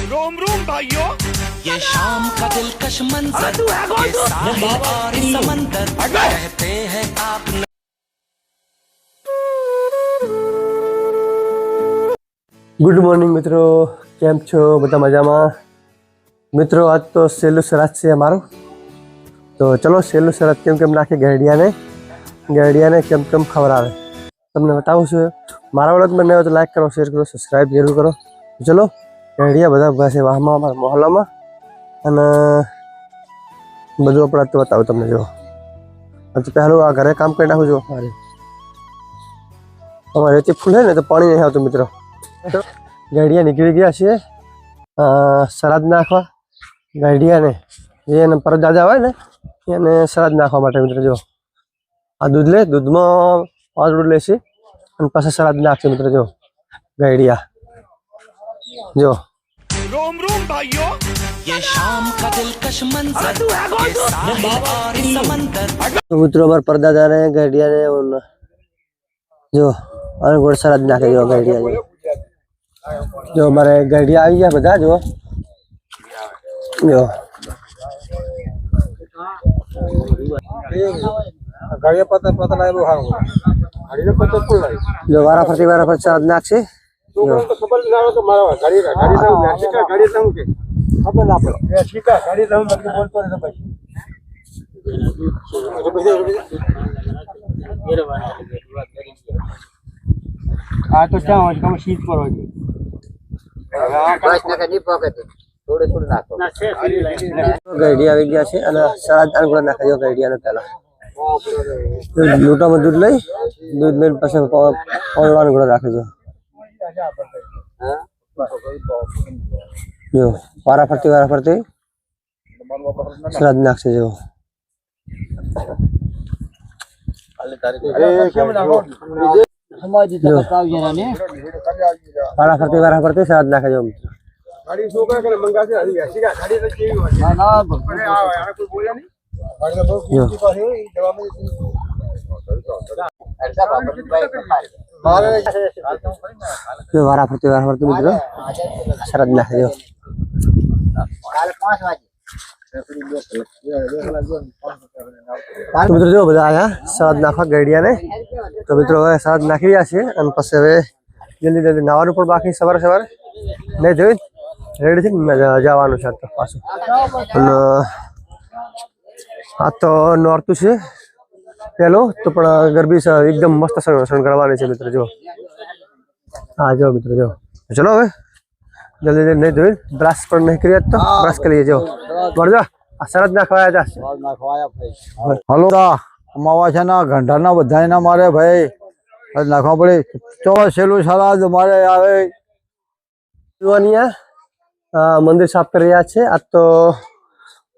रोम रोम भाइयों, ये शाम का दिलकश मंजर, ये साहिल और समंदर, कहते हैं आप गुड मॉर्निंग मित्रों, केम छो बता मजा में। मित्रों आज तो सहेलू शरत से अमारू, तो चलो सहेलू शरत केम केम नाखे गैडिया ने केम केम खवरावे तमने बताऊं छुं। मारा व्लॉग में नयो तो लाइक करो, शेर करो, सब्सक्राइब जरूर करो। चलो गैडिया बधा बेसे वाहमा अमारा मोहल्लामां अने बधुं आपणे तो बतावुं तमने। जो तो पहेलुं आ घरे काम करी नाखुं। जो अमारे रेती फूल है ने तो पाणी नहीं आवतुं मित्रों। गैडिया निकली गया छे सलाद नाखवा। गैडिया ने जे परदादा होय ने एने सलाद नाखवा माटे मित्र। जो आ दूध ले, दूध में आदुं लेशे अने पाछा सलाद नाखशे मित्र। जो गैडिया जो रोम रोम भाइयों, ये शाम का दिलकश मंजर, ये साहिल और समंदर। तो मित्रों हमारे परदादा ने गैडिया ने जो और गोड़ सलाद नाखे। जो गैडिया जो हमारे गैडिया आई गया बता। जो गाड़ी पता पता लाए वो हां गाड़ी ने पता फुल लाए जो वारा फरती सलाद नाखशे। तो खबर ना हो तो मारा गाड़ी ना ठीक है गाड़ी ना के खबर ना पड़े ये ठीक है गाड़ी ना मत बोल पर भाई आ तो क्या हो कम शीत पर हो बस ना कनी पॉकेट थोड़े थोड़े नाखो गैडिया આવી ગયા છે અને સલાદ આંગળો નાખે। જો ગૈડિયા ને પહેલા લોટામાં દૂધ લઈ, દૂધ લઈને પછી ઓળવાનો આંગળો રાખે। જો વારા ફરતી સલાદ નાખશે। જો વારા ફરતી સલાદ નાખે। જો गाड़ी सो का मंगा से हरी है सीधा गाड़ी तो केवी हो ना ना अरे आ यार कोई बोला नहीं गाड़ी तो बहुत की पास है दवा में ऐसा बाबू भाई मारे जो वारा फरती मित्र सलाद नाखे। जो काल 5 बजे तो मित्र जो બધા આયા સલાદ નાખવા ગૈડિયા ને। તો મિત્રો હવે સલાદ નાખી રહ્યા છે અને પછી હવે જલ્દી નાવાનું પણ બાકી સવારે નહીં જોઈ રેડી થી જવાનું છે તો પાછું। અને આ તો નોરતું છે પેલો તો પણ ગરબી એકદમ મસ્ત શણગારવાની છે મિત્ર। જો હા જો મિત્ર જો ચલો હવે જલ્દી નહીં જોઈ બ્રશ પણ નહીં કરી તો બ્રશ કરી જો બળજો આ સરદ નાખવાયા જા નાખવાયા ભાઈ હલો અમાવા છે ના ઘંટાના બધાયના મારે ભાઈ નાખવા પડે તો સેલું સલાદ મારે આવે યુવાનિયા મંદિર સાફ કરી રહ્યા છે। આ તો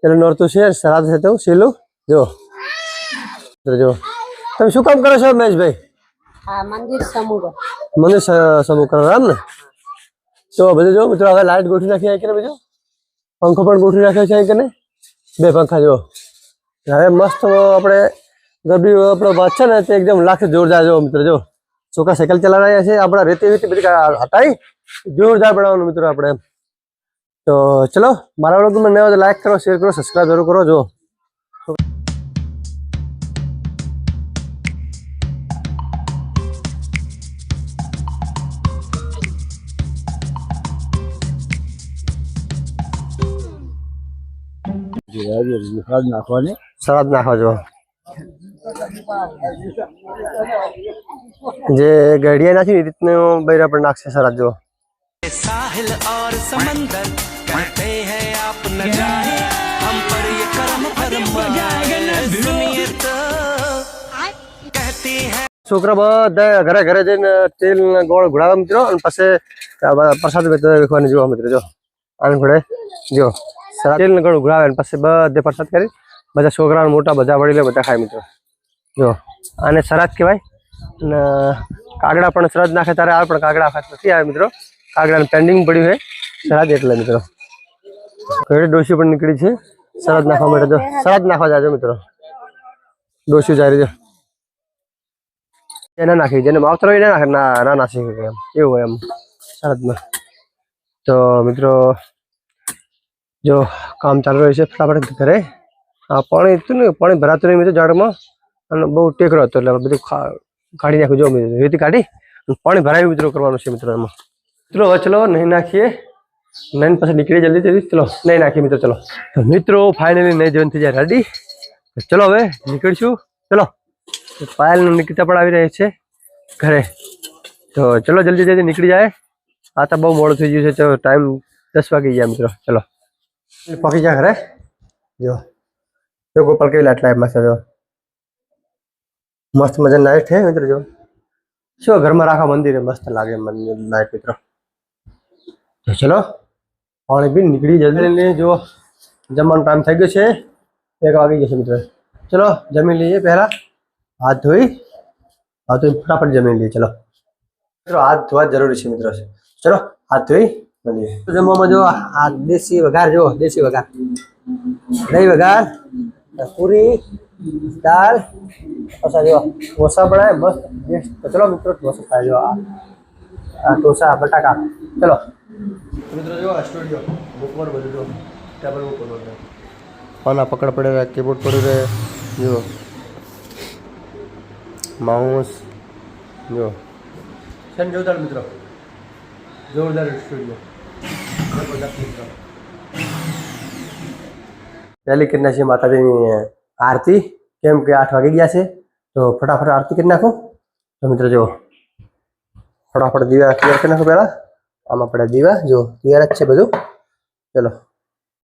પેલું નોરતું છે સલાદ છે તો સેલું જો જો તમે શું કામ કરો છો મહેશભાઈ? હા મંદિર સમૂહ કરો એમ ને। તો બધું જો મિત્રો હવે લાઈટ ગોઠવી નાખી કે બીજો પંખો પણ ગોઠવી નાખ્યો છે કે નહીં? બે પંખા જો હવે મસ્ત આપણે ગરબી આપણો વાત છે ને તે એકદમ લાખ જોરદાર। જો મિત્રો જો છોકરા સાયકલ ચલાવી રહ્યા છે આપણા રેતી બધી હટાઈ જોરદાર બનાવવાનું મિત્રો આપણે। तो चलो मारा व्लॉग में नया हो तो लाइक करो, शेयर करो, सब्सक्राइब जरूर करो। जो सलाद नाखवा जो जे गैडिया नाखी रीतने बैरा पर नाखशे सलाद। जो साहिल और समंदर, कहते हैं आप न जाए हम पर ये कर्म फरमाए, सुनिए तो कहती है छोकरा બધા ઘરે ઘરે જઈને તેલ ગોળ ઘોડાવા મિત્રો અને પછી પ્રસાદ વેચવાની જોવા મિત્રો। જો આને ઘોડે જો તેલ ગોળ ઘોડાવે અને પછી બધે પ્રસાદ કરી બધા છોકરા મોટા બધા વડીલે બધા ખાય મિત્રો। જો આને સરાદ કહેવાય અને કાગડા પણ સરાદ નાખે ત્યારે આવે પણ કાગડા ખાત નથી આવે મિત્રો। કાગડાને પેન્ડિંગ પડ્યું છે સલાદ એટલે મિત્રો। ઘરે ડોસી પણ નીકળી છે સલાદ નાખવા માટે। જો સલાદ નાખવા જાજો મિત્રો, ડોસી જાય રહ્યો એને નાખી જેને માવતર હોય ના નાખી એમ એવું હોય એમ સલાદમાં। તો મિત્રો જો કામ ચાલુ રહ્યું છે ફટાફટ ઘરે. આ પાણી હતું ને પાણી ભરાતું નહીં મિત્રો ઝાડમાં અને બહુ ટેકરો હતો એટલે બધું કાઢી નાખ્યું. જો મિત્રો રેતી કાઢી પાણી ભરાયું મિત્રો કરવાનું છે મિત્રો એમાં. મિત્રો હવે ચલો નહીં નાખીએ, નહીં પછી નીકળી જલ્દી ચલો નહીં નાખીએ મિત્રો. ચલો તો મિત્રો ફાઇનલી નહીં જવાનું થઈ જાય રેડી. ચલો હવે નીકળીશું. ચલો પાયલ નિકિતા પણ આવી રહી છે ઘરે, તો ચલો જલ્દી નીકળી જાય. આ તો બહુ મોડું થઈ ગયું છે. ચલો ટાઈમ 10 વાગી ગયા મિત્રો. ચલો પહોંચી જાય ઘરે. જો ગોપાલ કેવી લાઈટ લાઈફ મસ્ત, જો મસ્ત મજા લાઈટ છે મિત્રો. જો શું ઘરમાં રાખા મંદિરે મસ્ત લાગે મંદિર લાઈટ મિત્રો. તો ચલો પાણી પી નીકળી જલ્દી. જો જમવાનો ટાઈમ થઈ ગયો છે, 1 વાગી જશે મિત્રો. ચલો જમી લઈએ, પહેલા હાથ ધોઈ ફટાફટ જમી લઈએ. ચલો મિત્રો હાથ ધોવા જરૂરી છે મિત્રો. ચલો હાથ ધોઈ મળીએ. જમવામાં જો આ દેશી વઘાર, જો દેશી વઘાર, દહીં વઘાર, પૂરી, દાળ, ઢોસા. જો ઢોસા બનાવે મસ્ત બેસ્ટ. તો ચલો મિત્રો ઢોસા ખાઈ. જો આ ઢોસા બટાકા. ચલો મિત્રો જો આ સ્ટુડિયો મૂકવાનું બધું. જો ટેબલ મૂકવાનું, પાના પકડ પડે રહે, કીબોર્ડ પડ્યું રહે. જો માઉસ, જો છે ને જોરદાર મિત્રો, જોરદાર સ્ટુડિયો. પહેલી કરી નાખીએ માતાજીની આરતી, કેમ કે 8 વાગી ગયા છે. તો ફટાફટ આરતી કરી નાખો. તો મિત્રો જો ફટાફટ દીવા ક્લિયર કરી નાખો. પહેલાં આમાં પડે દીવા, જો ક્લિયર જ છે બધું. ચલો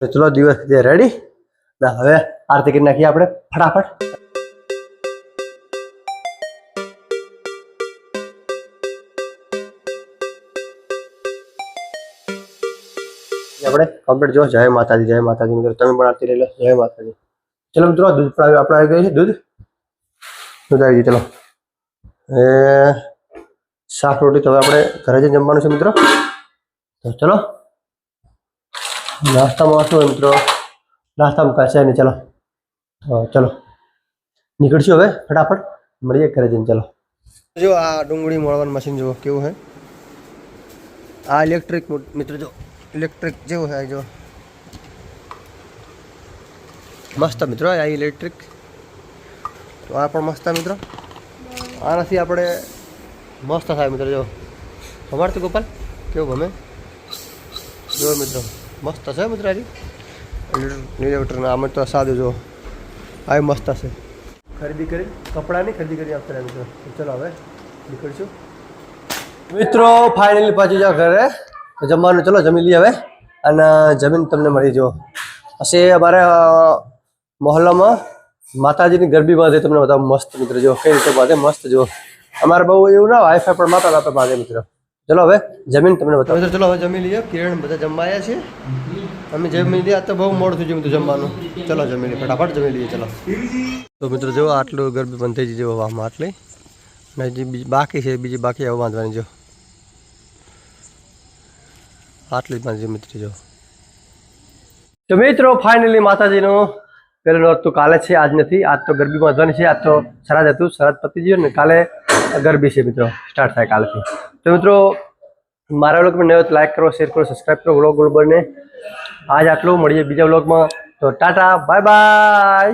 તો ચલો દિવસ રેડી. હવે આરતી કરી નાખીએ આપણે ફટાફટ. આપણે કમ્પ્લીટ. જો જય માતાજી, જય માતાજી મિત્રો. તમે પણ આરતી લઈ લો. જય માતાજી. ચલો મિત્રો દૂધ પણ આપણે આવી ગયું છે. દૂધ આવી ગયું. ચલો શાક રોટી તો હવે આપણે ઘરે જઈને જમવાનું છે મિત્રો. તો ચલો નાસ્તામાં શું હોય મિત્રો, નાસ્તામાં કાશે નહીં. ચલો ચલો નીકળશું હવે ફટાફટ, મળીએ ઘરે જઈને. ચલો જો આ ડુંગળી મોળવાનું મશીન જુઓ કેવું છે. આ ઇલેક્ટ્રિક મિત્રો, જો ઇલેક્ટ્રિક જેવું છે. જો મસ્ત મિત્રો આ ઇલેક્ટ્રિક. તો આ પણ મસ્ત મિત્રો. આનાથી આપણે મસ્ત થાય મિત્રો. જો અમારથી ગોપાલ કેવું ગમે. જો મિત્રો મસ્ત છે મિત્રો. હજી ઇલેક્ટ્રિકના આમાં તો સાદું. જો આ મસ્ત છે. ખરીદી કરી કપડાની ખરીદી કરી આપતા મિત્રો. ચલો હવે નીકળશું મિત્રો. ફાઇનલી પહોંચી જાઓ ઘરે. તો જમવાનું ચલો જમી લઈએ હવે, અને જમીન તમને મળી. જો હશે અમારા મોહલ્લામાં માતાજીની ગરબી બાંધે, તમને બધા મસ્ત મિત્રો. જો કઈ રીતે બાંધે મસ્ત. જો અમારે બહુ એવું ના વાઈફાઈ પણ માતા બાંધે મિત્રો. ચલો હવે જમીન તમને બતાવો મિત્રો. ચલો હવે જમી લઈએ. કિરણ બધા જમવા આવ્યા છે, અમે જમી લઈએ. આ તો બહુ મોડું થઈ ગયું બધું જમવાનું. ચલો જમી લઈએ ફટાફટ જમી લઈએ. ચલો તો મિત્રો જો આટલું ગરબી બંધ થઈ ગઈ. જો આમાં આટલી બાકી છે, બીજી બાકી હવે બાંધવાની. જો આટલી જ બાંધી મિત્રો. જો તો મિત્રો ફાઇનલી માતાજીનો પહેલો નોરતું તો કાલે છે, આજ નથી. આજ તો ગરબી બાંધવાની છે. આજ તો શરાદ હતું, શરાદ પતી ગયું ને કાલે ગરબી છે મિત્રો. સ્ટાર્ટ થાય કાલથી. તો મિત્રો મારા વ્લોગમાં નવો તો લાઈક કરો, શેર કરો, સબસ્ક્રાઈબ કરો. વ્લોગ બને આજ આટલું. મળીએ બીજા વ્લોગમાં. તો ટાટા બાય બાય.